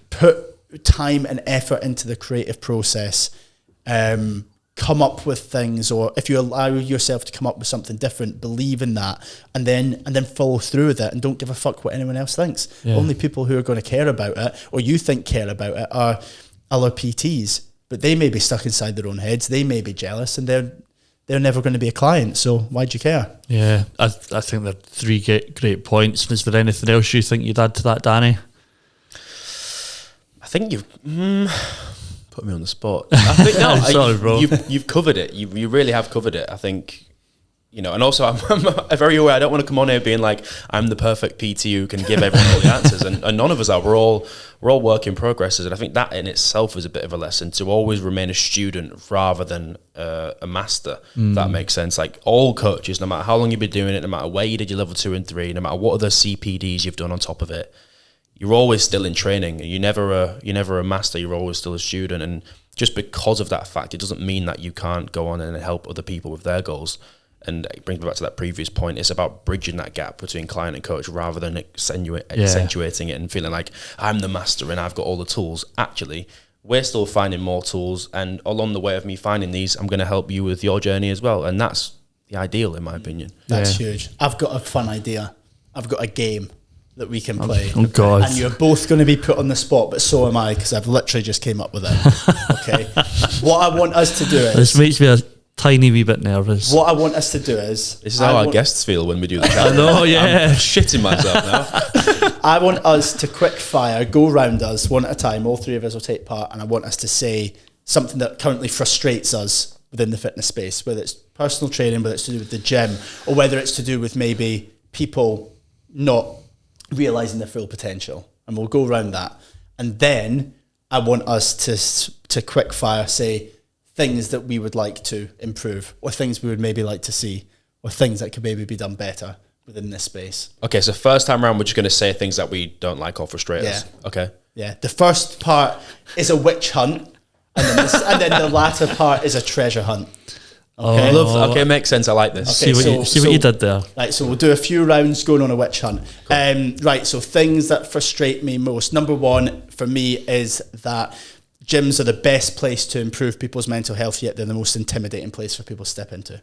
put time and effort into the creative process. Come up with things, or if you allow yourself to come up with something different, believe in that, and then follow through with it, and don't give a fuck what anyone else thinks. Yeah. Only people who are going to care about it, or you think care about it, are other PTs. But they may be stuck inside their own heads. They may be jealous, and they're never going to be a client, so why'd you care? Yeah, I think they're 3 great points. Is there anything else you think you'd add to that, Danny? I think you've put me on the spot. I think no, sorry, bro. You've covered it. You really have covered it. I think, and also I'm very aware. I don't want to come on here being like I'm the perfect PT who can give everyone all the answers, and none of us are. We're all work in progresses, and I think that in itself is a bit of a lesson to always remain a student rather than a master. If that makes sense. Like all coaches, no matter how long you've been doing it, no matter where you did your level 2 and 3, no matter what other CPDs you've done on top of it, you're always still in training. You're never a master. You're always still a student, and just because of that fact, it doesn't mean that you can't go on and help other people with their goals. And it brings me back to that previous point. It's about bridging that gap between client and coach rather than accentuating it and feeling like I'm the master and I've got all the tools. Actually, we're still finding more tools, and along the way of me finding these, I'm going to help you with your journey as well. And that's the ideal, in my opinion. That's huge. I've got a fun idea. I've got a game that we can play. Oh God. And you're both going to be put on the spot, but so am I, because I've literally just came up with it. Okay. What I want us to do is... This makes me a tiny wee bit nervous. What I want us to do is... This is how our guests feel when we do the chat. I know, yeah. I'm shitting myself now. I want us to quick fire, go round us one at a time. All 3 of us will take part, and I want us to say something that currently frustrates us within the fitness space, whether it's personal training, whether it's to do with the gym, or whether it's to do with maybe people not realising their full potential. And we'll go around that. And then I want us to quick fire say things that we would like to improve, or things we would maybe like to see, or things that could maybe be done better within this space. Okay, so first time around, we're just going to say things that we don't like or frustrate us. Okay. Yeah. The first part is a witch hunt, and then the latter part is a treasure hunt. Okay. Okay, makes sense. I like this. Okay, see what you did there. Right, so we'll do a few rounds going on a witch hunt. Cool. Right, so things that frustrate me most. Number 1 for me is that gyms are the best place to improve people's mental health, yet they're the most intimidating place for people to step into.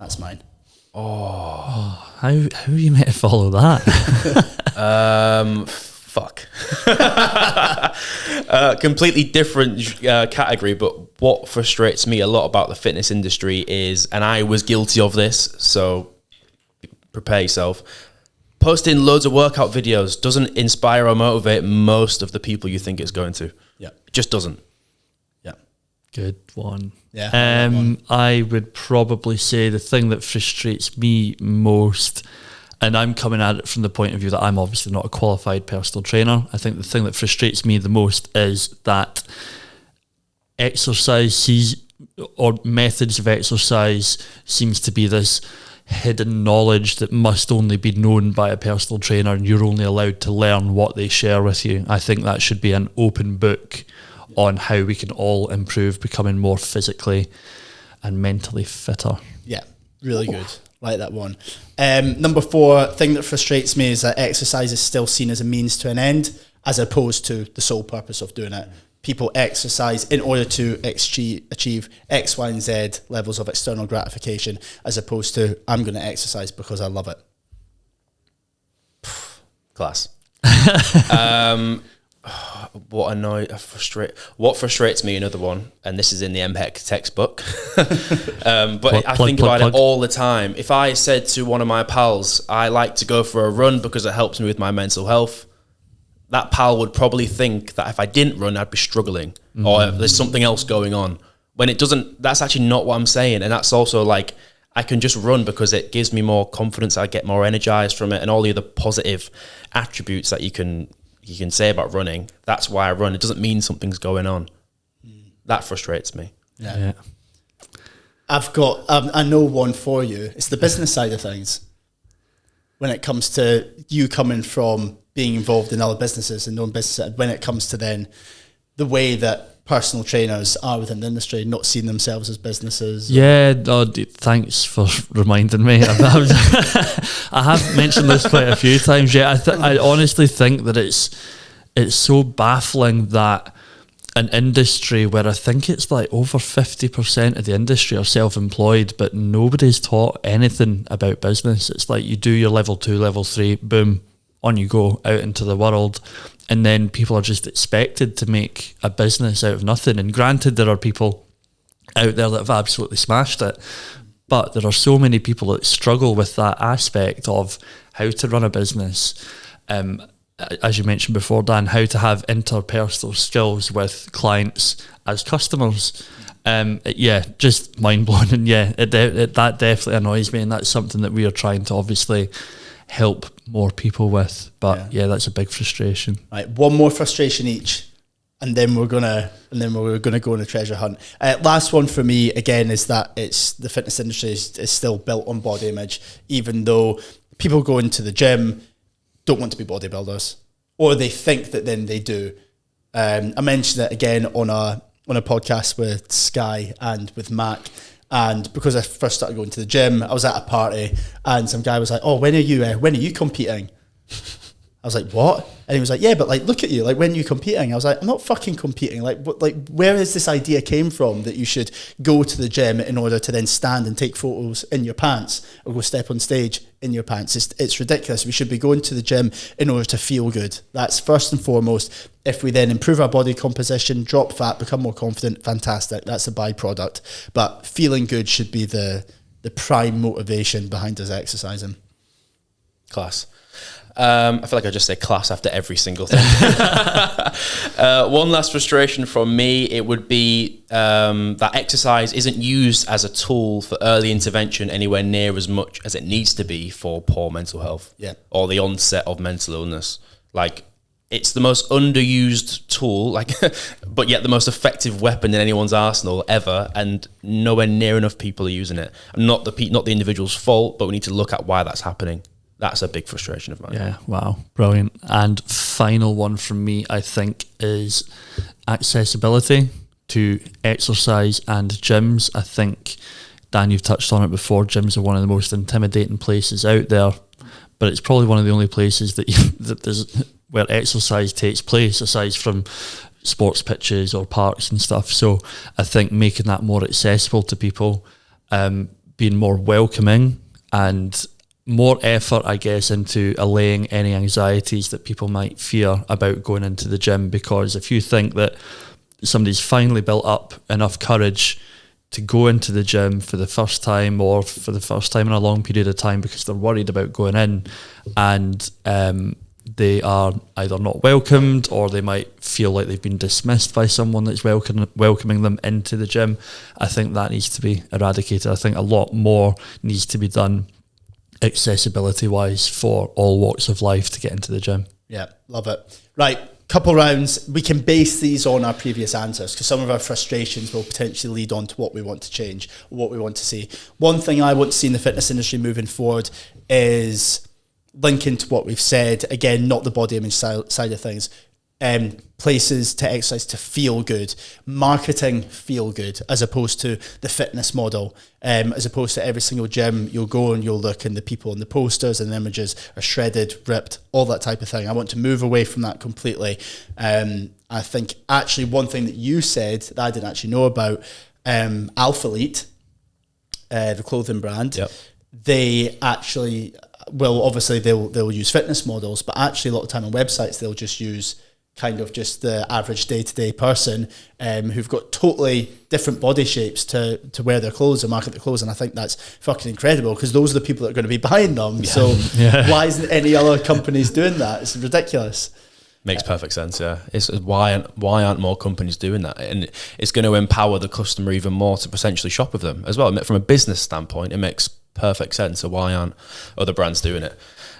That's mine. How are you meant to follow that? Fuck. Completely different category, but what frustrates me a lot about the fitness industry is, and I was guilty of this, so prepare yourself, posting loads of workout videos doesn't inspire or motivate most of the people you think it's going to. Yeah. It just doesn't. Yeah. Good one. Yeah. I would probably say the thing that frustrates me most And I'm coming at it from the point of view that I'm obviously not a qualified personal trainer. I think the thing that frustrates me the most is that exercise or methods of exercise seems to be this hidden knowledge that must only be known by a personal trainer, and you're only allowed to learn what they share with you. I think that should be an open book on how we can all improve becoming more physically and mentally fitter. Yeah, really good. Like that one. Number 4, thing that frustrates me is that exercise is still seen as a means to an end, as opposed to the sole purpose of doing it. People exercise in order to achieve X, Y, and Z levels of external gratification, as opposed to I'm going to exercise because I love it. Class. What frustrates me, another one, and this is in the MHEC textbook, but I think about it all the time. If I said to one of my pals, I like to go for a run because it helps me with my mental health, that pal would probably think that if I didn't run, I'd be struggling, or there's something else going on. When it doesn't, that's actually not what I'm saying. And that's also like, I can just run because it gives me more confidence, I get more energized from it, and all the other positive attributes that you can say about running. That's why I run. It doesn't mean something's going on. That frustrates me. Yeah. I've got, I know one for you. It's the business side of things. When it comes to you coming from being involved in other businesses and known businesses, when it comes to then the way that personal trainers are within the industry, not seeing themselves as businesses. Yeah, thanks for reminding me. I have mentioned this quite a few times. Yeah, I honestly think that it's so baffling that an industry where I think it's like over 50% of the industry are self-employed, but nobody's taught anything about business. It's like you do your level 2, level 3, boom, on you go out into the world. And then people are just expected to make a business out of nothing. And granted, there are people out there that have absolutely smashed it, but there are so many people that struggle with that aspect of how to run a business. As you mentioned before, Dan, how to have interpersonal skills with clients as customers. Just mind-blowing. And that definitely annoys me. And that's something that we are trying to obviously help more people with, but that's a big frustration. Right, one more frustration each, and then we're gonna go on a treasure hunt. Last one for me again is that it's the fitness industry is still built on body image, even though people go into the gym don't want to be bodybuilders, or they think that then they do. I mentioned it again on a podcast with Sky and with Mac. And because I first started going to the gym, I was at a party and some guy was like, "Oh, when are you competing?" I was like, "What?" And he was like, "Yeah, but like, look at you, like, when are you competing?" I was like, "I'm not fucking competing. Like, where is this idea came from that you should go to the gym in order to then stand and take photos in your pants or go step on stage in your pants? It's ridiculous. We should be going to the gym in order to feel good. That's first and foremost. If we then improve our body composition, drop fat, become more confident, fantastic. That's a byproduct. But feeling good should be the prime motivation behind us exercising." Class. I feel like I just say class after every single thing. One last frustration from me, it would be that exercise isn't used as a tool for early intervention anywhere near as much as it needs to be for poor mental health or the onset of mental illness. Like, it's the most underused tool, but yet the most effective weapon in anyone's arsenal ever, and nowhere near enough people are using it. Not the individual's fault, but we need to look at why that's happening. That's a big frustration of mine. Yeah, wow, brilliant. And final one from me, I think, is accessibility to exercise and gyms. I think, Dan, you've touched on it before, gyms are one of the most intimidating places out there, but it's probably one of the only places that there's where exercise takes place, aside from sports pitches or parks and stuff. So I think making that more accessible to people, being more welcoming and more effort, I guess, into allaying any anxieties that people might fear about going into the gym. Because if you think that somebody's finally built up enough courage to go into the gym for the first time, or for the first time in a long period of time, because they're worried about going in, and they are either not welcomed, or they might feel like they've been dismissed by someone that's welcoming them into the gym, I think that needs to be eradicated. I think a lot more needs to be done accessibility wise for all walks of life to get into the gym. Yeah, love it. Right, couple rounds. We can base these on our previous answers because some of our frustrations will potentially lead on to what we want to change, what we want to see. One thing I want to see in the fitness industry moving forward is linking to what we've said. Again, not the body image side of things. Places to exercise to feel good, marketing feel good, as opposed to the fitness model, as opposed to every single gym you'll go and you'll look and the people on the posters and the images are shredded, ripped, all that type of thing. I want to move away from that completely. I think actually one thing that you said that I didn't actually know about, Alpha Elite, the clothing brand, yep. They actually, well, obviously they'll use fitness models, but actually a lot of time on websites they'll just use kind of just the average day-to-day person who've got totally different body shapes to wear their clothes and market their clothes, and I think that's fucking incredible because those are the people that are going to be buying them. Yeah. So why isn't any other companies doing that? It's ridiculous. Makes perfect sense, yeah. It's why aren't more companies doing that? And it's going to empower the customer even more to potentially shop with them as well. From a business standpoint, it makes perfect sense. So why aren't other brands doing it?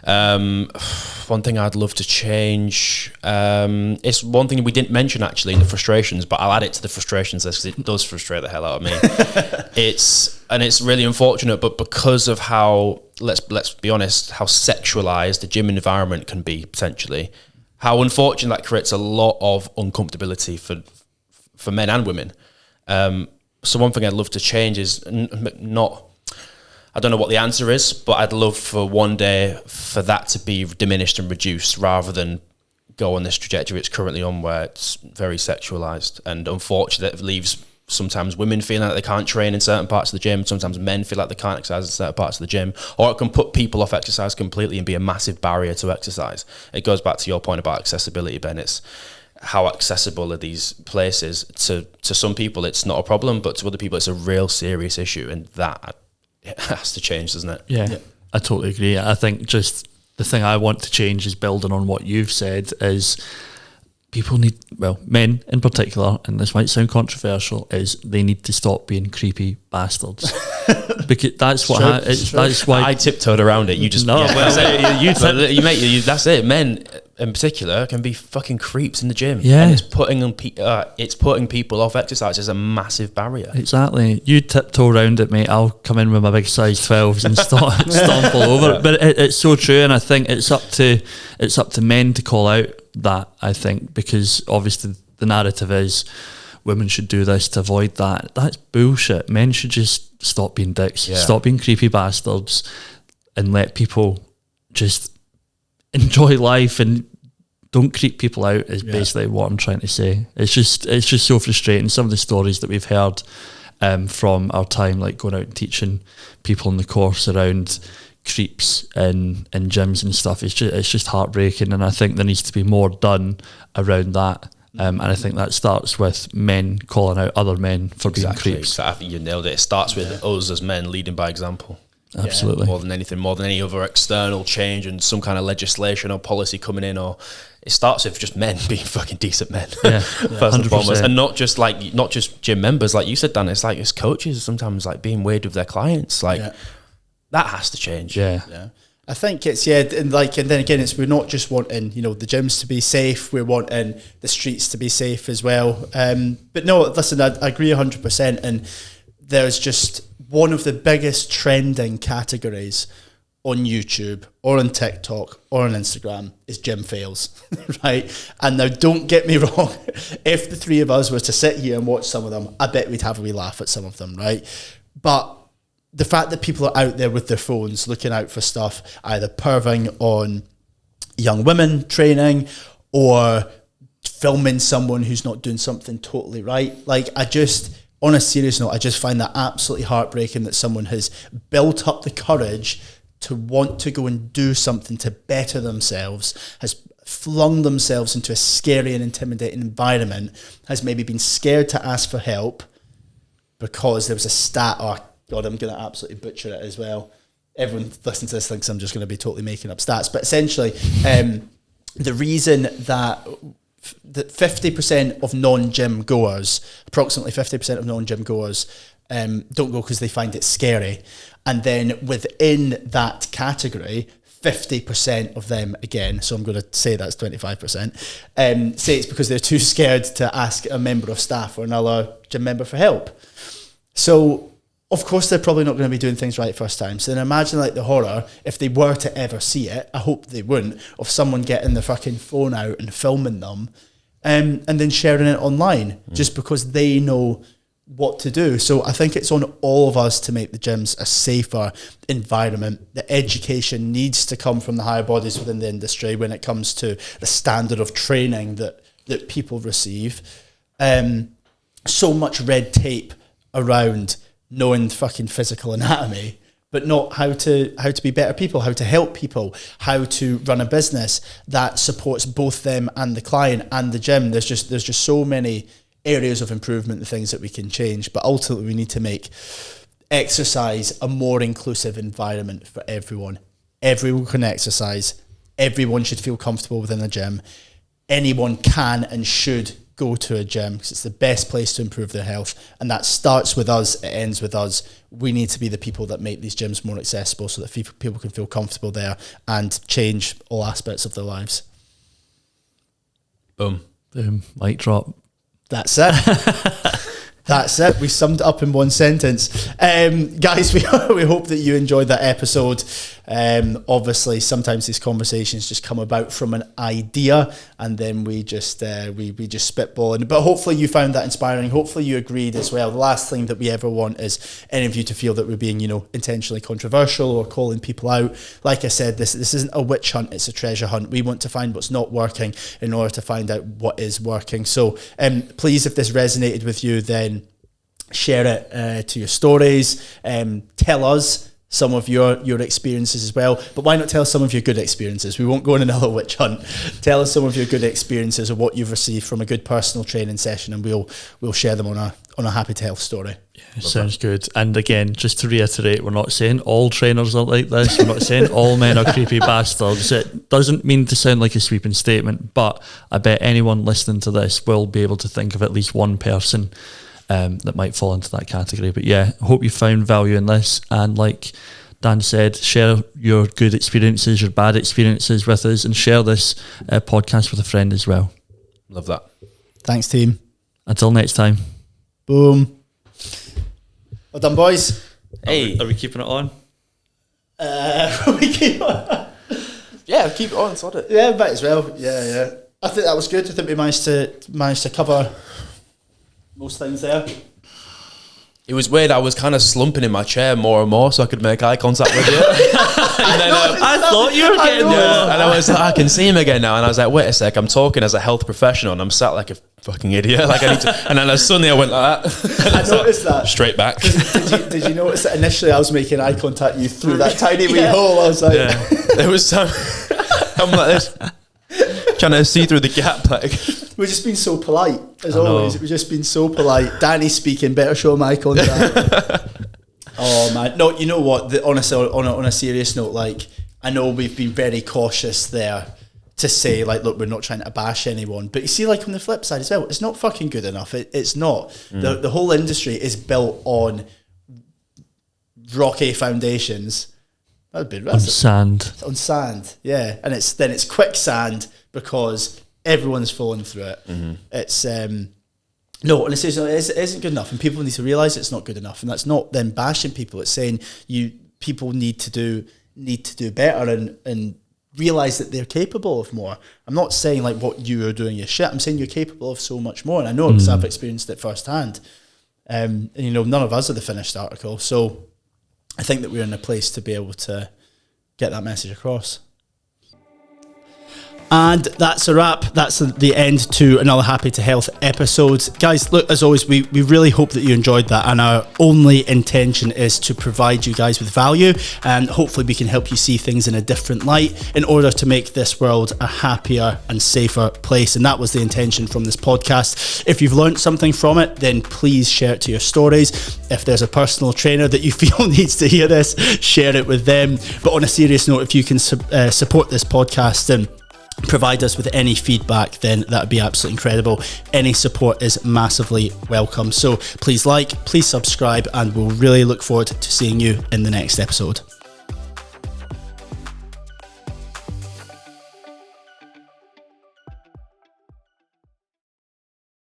One thing I'd love to change, it's one thing we didn't mention actually in the frustrations, but I'll add it to the frustrations list because it does frustrate the hell out of me. It's really unfortunate, but because of how, let's be honest, how sexualized the gym environment can be potentially, how unfortunate that creates a lot of uncomfortability for men and women. So one thing I'd love to change is I don't know what the answer is, but I'd love for one day for that to be diminished and reduced rather than go on this trajectory it's currently on where it's very sexualized. And unfortunately, it leaves sometimes women feeling like they can't train in certain parts of the gym. Sometimes men feel like they can't exercise in certain parts of the gym. Or it can put people off exercise completely and be a massive barrier to exercise. It goes back to your point about accessibility, Ben. It's how accessible are these places? To some people, it's not a problem, but to other people, it's a real serious issue. And that... it has to change, doesn't it? Yeah, I totally agree. I think just the thing I want to change is building on what you've said is people need, well, men in particular, and this might sound controversial, is they need to stop being creepy bastards. Because that's what that's why I tiptoed around it. You just that's it. Men in particular can be fucking creeps in the gym. Yeah, and it's putting people off exercise is a massive barrier. Exactly. You tiptoe around it, mate. I'll come in with my big size 12s and stomp all over it. But it's so true, and I think it's up to men to call out that. I think because obviously the narrative is women should do this to avoid that. That's bullshit. Men should just stop being dicks, stop being creepy bastards, and let people just enjoy life and don't creep people out is basically what I'm trying to say. It's just so frustrating. Some of the stories that we've heard from our time, like going out and teaching people in the course around creeps in gyms and stuff, it's just heartbreaking, and I think there needs to be more done around that. And I think that starts with men calling out other men for being creeps. I think you nailed it. It starts with us as men leading by example. Absolutely. More than anything, more than any other external change and some kind of legislation or policy coming in, or it starts with just men being fucking decent men. First and foremost. And not just gym members, like you said, Dan, it's like it's coaches sometimes like being weird with their clients. Like that has to change. Yeah. I think it's and then again we're not just wanting the gyms to be safe, we're wanting the streets to be safe as well. But no, listen, I agree 100%. And there's just one of the biggest trending categories on YouTube or on TikTok or on Instagram is gym fails, right? And now don't get me wrong, if the three of us were to sit here and watch some of them, I bet we'd have a wee laugh at some of them, right? But the fact that people are out there with their phones looking out for stuff, either perving on young women training or filming someone who's not doing something totally right. Like on a serious note, I just find that absolutely heartbreaking that someone has built up the courage to want to go and do something to better themselves, has flung themselves into a scary and intimidating environment, has maybe been scared to ask for help because there was a stat, God, I'm going to absolutely butcher it as well. Everyone listening to this thinks I'm just going to be totally making up stats. But essentially, the reason that 50% of non-gym goers, approximately 50% of non-gym goers, don't go because they find it scary. And then within that category, 50% of them, again, so I'm going to say that's 25%, say it's because they're too scared to ask a member of staff or another gym member for help. So, of course, they're probably not going to be doing things right first time. So then imagine like the horror, if they were to ever see it, I hope they wouldn't, of someone getting their fucking phone out and filming them and then sharing it online just because they know what to do. So I think it's on all of us to make the gyms a safer environment. The education needs to come from the higher bodies within the industry when it comes to the standard of training that people receive. So much red tape around knowing fucking physical anatomy, but not how to be better people, how to help people, how to run a business that supports both them and the client and the gym. There's just so many areas of improvement and things that we can change, but ultimately we need to make exercise a more inclusive environment for everyone. Everyone can exercise. Everyone should feel comfortable within a gym. Anyone can and should go to a gym because it's the best place to improve their health, and that starts with us, it ends with us. We need to be the people that make these gyms more accessible so that people can feel comfortable there and change all aspects of their lives. Boom. Mic drop. That's it. That's it. We summed it up in one sentence. Guys, we hope that you enjoyed that episode. Obviously, sometimes these conversations just come about from an idea and then we just spitball. But hopefully you found that inspiring. Hopefully you agreed as well. The last thing that we ever want is any of you to feel that we're being, intentionally controversial or calling people out. Like I said, this isn't a witch hunt, it's a treasure hunt. We want to find what's not working in order to find out what is working. So please, if this resonated with you, then share it to your stories. Tell us some of your experiences as well, but why not tell us some of your good experiences? We won't go on another witch hunt. Tell us some of your good experiences or what you've received from a good personal training session, and we'll share them on a Happy to Health story. Yeah, sounds good. And again, just to reiterate, we're not saying all trainers are like this. We're not saying all men are creepy bastards. It doesn't mean to sound like a sweeping statement, but I bet anyone listening to this will be able to think of at least one person that might fall into that category. But yeah, I hope you found value in this, and like Dan said, share your good experiences, your bad experiences with us, and share this podcast with a friend as well. Love that. Thanks, team. Until next time. Boom. Well done, boys. Hey, are we keeping it on? We keep on. Yeah, keep it on, sod it. Yeah, might as well. Yeah. I think that was good. I think we managed to cover most things there. It was weird. I was kind of slumping in my chair more and more so I could make eye contact with you. And then I thought you were getting there. And I was like, I can see him again now. And I was like, wait a sec, I'm talking as a health professional and I'm sat like a fucking idiot. Like I need to. And then suddenly I went like that. I noticed that. Straight back. Did you notice that initially I was making eye contact you through that tiny wee hole? I was like, There was some. I'm like this, trying to see through the gap. Like. We've just been so polite, as always. We've just been so polite. Danny's speaking, better show him eye contact. Oh, man. No, you know what? Honestly, on a serious note, like, I know we've been very cautious there to say, like, look, we're not trying to bash anyone. But you see, like, on the flip side as well, it's not fucking good enough. It's not. The whole industry is built on rocky foundations. On sand. On sand, yeah. And it's quicksand because everyone's falling through it. It's no, and it isn't good enough, and people need to realise it's not good enough, and that's not them bashing people. It's saying people need to do better and realise that they're capable of more. I'm not saying like what you are doing is shit. I'm saying you're capable of so much more, and I know because I've experienced it firsthand. And none of us are the finished article, so I think that we're in a place to be able to get that message across. And that's a wrap. That's the end to another Happy to Health episode. Guys, look, as always, we really hope that you enjoyed that, and our only intention is to provide you guys with value, and hopefully we can help you see things in a different light in order to make this world a happier and safer place. And that was the intention from this podcast. If you've learned something from it, then please share it to your stories. If there's a personal trainer that you feel needs to hear this, share it with them. But on a serious note, if you can support this podcast and provide us with any feedback, then that would be absolutely incredible. Any support is massively welcome. So please like, please subscribe, and we'll really look forward to seeing you in the next episode.